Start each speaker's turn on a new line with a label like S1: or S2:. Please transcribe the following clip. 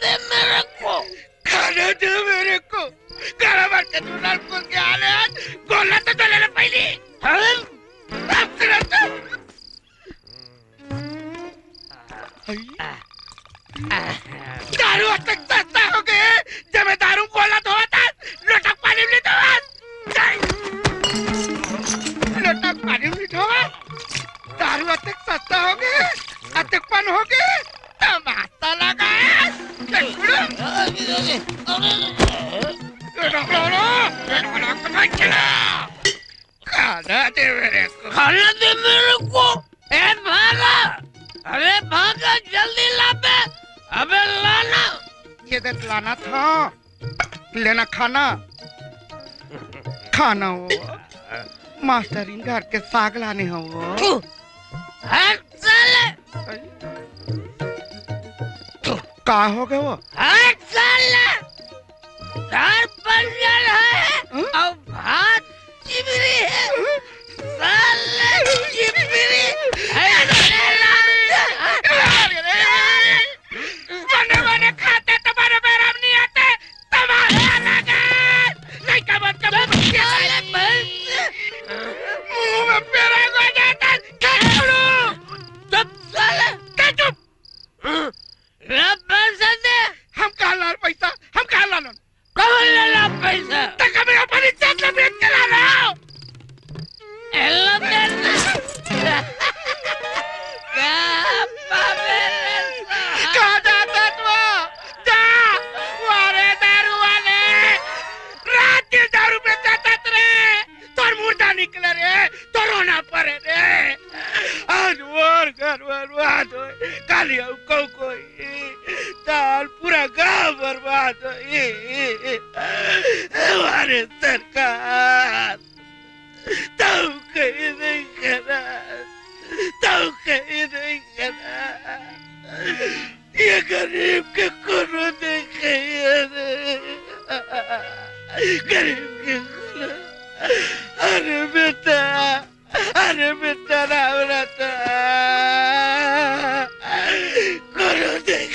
S1: दे मेरे को, खाना दे मेरे को। घरावर के तुला को क्या आले गोला तो चले पहली दारू तक सस्ता हो गए जब मैं दारू गोला धोआ था लोटक पानी में धोआ लोटक पानी में धोआ दारू तक सस्ता हो गए अतकपन हो गए तमाशा लगा खाना दे मेरे को, खाना दे मेरे को। ए भागा, अरे भागा जल्दी ला बे, अबे लाना। ये देख लाना था, लेना खाना, खाना वो मास्टरिंग घर के साग लाने हो वो। साले, का हो गए वो? साले, दार पंजर है और भात चिमरी है, साले चिमरी बने खाते तुम्हारे बेराम नहीं आते तुम्हारे लगा नहीं कबर कबर मुंह में पेरा को जाता क्या चुप साले क्या चुप पैसा दे हम कहाँ ला पैसा हम कहाँ ला कहाँ ला पैसा तक मेरा परिचय से बेच के ला रहा हूँ निकले रे तो रोना पड़े रे आज मोर घर बर्बाद हो कालिया को कोई ताल पूरा गांव बर्बाद हो हमारे सरकार तो कहीं नहीं करा तो कहीं नहीं करा ये गरीब के कोनो देखे गरीब के अरे बेटा राम रहता करो देख